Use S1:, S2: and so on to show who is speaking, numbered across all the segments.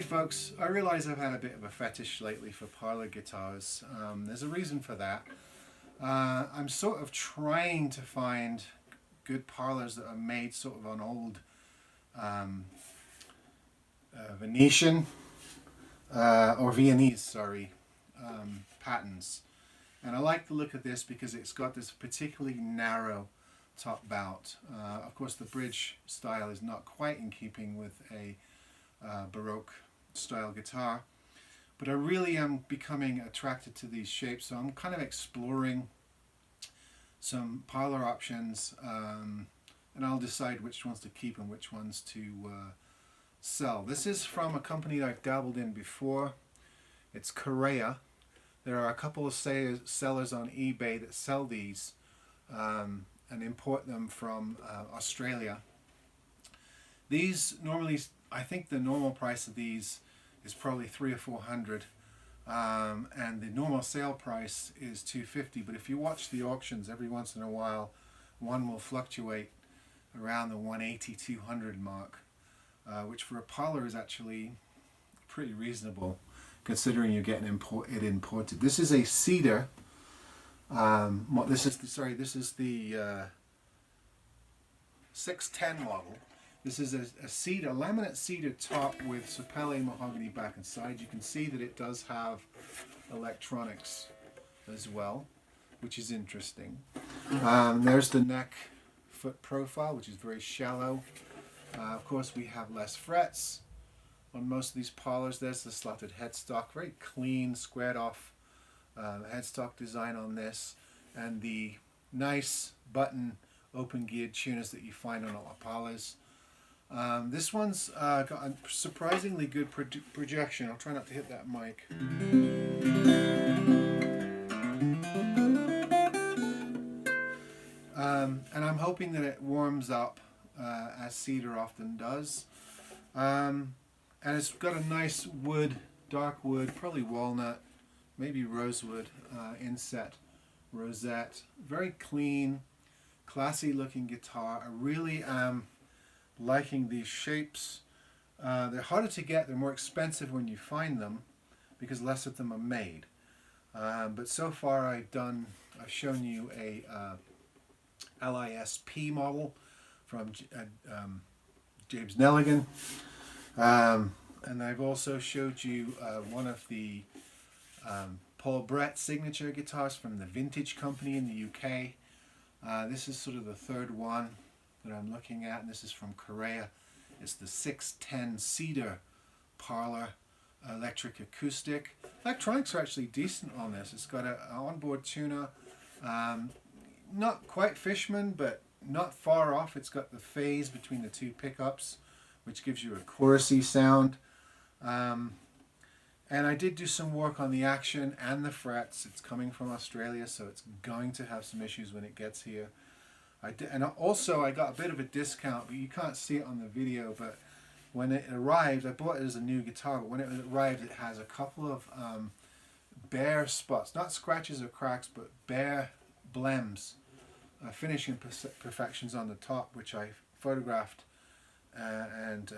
S1: folks, I realize I've had a bit of a fetish lately for parlor guitars. There's a reason for that. I'm sort of trying to find good parlors that are made sort of on old Venetian or Viennese, sorry, patterns. And I like the look of this because it's got this particularly narrow top bout. Of course, the bridge style is not quite in keeping with a Baroque style guitar, but I really am becoming attracted to these shapes, so I'm kind of exploring some parlor options, and I'll decide which ones to keep and which ones to sell. This is from a company that I've dabbled in before. It's Caraya. There are a couple of sellers on eBay that sell these and import them from Australia. These normally, I think the normal price of these is probably $300 or $400, and the normal sale price is $250. But if you watch the auctions, every once in a while, one will fluctuate around the $180, $200 mark, which for a parlor is actually pretty reasonable, considering you're getting it imported. This is a Cedar. This is the 610 model. This is a cedar, laminate cedar top with Sapele mahogany back and side. You can see that it does have electronics as well, which is interesting. There's the neck foot profile, which is very shallow. Of course, we have less frets on most of these parlors. There's the slotted headstock, very clean, squared off headstock design on this, and the nice button open geared tuners that you find on a lot of parlors. This one's got a surprisingly good projection. I'll try not to hit that mic. And I'm hoping that it warms up as Cedar often does. And it's got a nice wood, dark wood, probably walnut, maybe rosewood inset rosette. Very clean, classy looking guitar. I really am liking these shapes. They're harder to get, they're more expensive when you find them because less of them are made. But so far I've shown you a LISP model from James Nelligan, and I've also showed you one of the Paul Brett signature guitars from the Vintage Company in the UK. This is sort of the third one that I'm looking at, and this is from Caraya. It's the 610 Cedar Parlor Electric-Acoustic. Electronics are actually decent on this. It's got an onboard tuner, not quite Fishman, but not far off. It's got the phase between the two pickups, which gives you a chorusy sound. And I did do some work on the action and the frets. It's coming from Australia, so it's going to have some issues when it gets here. And also I got a bit of a discount, but you can't see it on the video, but when it arrived, I bought it as a new guitar, but when it arrived it has a couple of bare spots, not scratches or cracks, but bare blems, finishing imperfections on the top, which I photographed and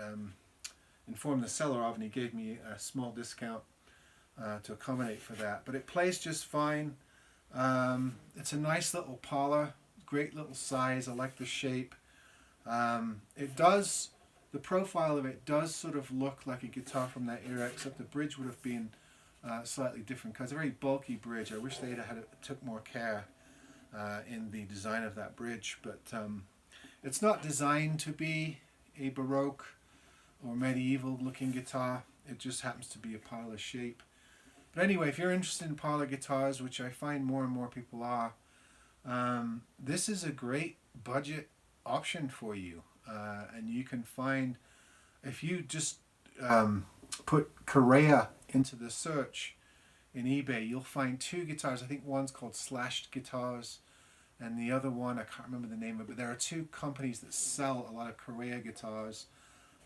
S1: informed the seller of, and he gave me a small discount to accommodate for that. But it plays just fine. It's a nice little parlor. Great little size. I like the shape. The profile of it does sort of look like a guitar from that era, except the bridge would have been slightly different because it's a very bulky bridge. I wish they'd took more care in the design of that bridge, but it's not designed to be a Baroque or medieval looking guitar. It just happens to be a parlor shape. But anyway, if you're interested in parlor guitars, which I find more and more people are, this is a great budget option for you, and you can find, if you just put Caraya into the search in eBay, you'll find two guitars. I think one's called SlashedGuitars and the other one, I can't remember the name of it, but there are two companies that sell a lot of Caraya guitars,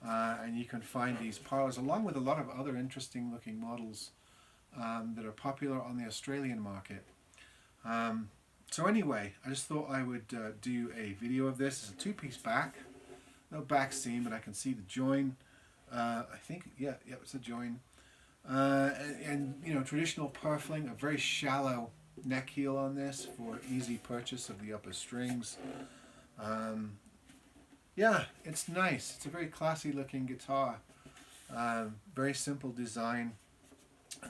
S1: and you can find these parlors along with a lot of other interesting looking models that are popular on the Australian market. So anyway, I just thought I would do a video of this. It's a two-piece back, no back seam, but I can see the join I think, yeah, it's a join. And you know, traditional purfling, a very shallow neck heel on this for easy purchase of the upper strings. Yeah, it's nice. It's a very classy looking guitar. Very simple design.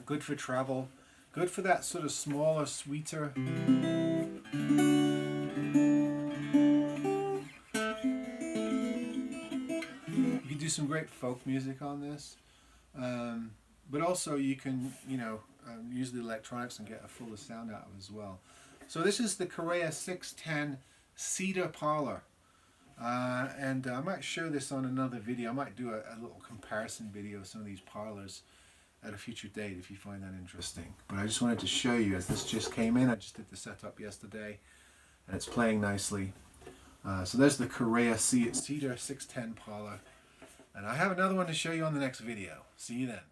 S1: Good for travel. Good for that sort of smaller, sweeter. You can do some great folk music on this. But also you can, you know, use the electronics and get a fuller sound out of it as well. So this is the Caraya 610 Cedar Parlour. And I might show this on another video. I might do a little comparison video of some of these parlors at a future date if you find that interesting. But I just wanted to show you, as this just came in, I just did the setup yesterday, and it's playing nicely. So there's the Caraya Cedar 610 Parlour. And I have another one to show you on the next video. See you then.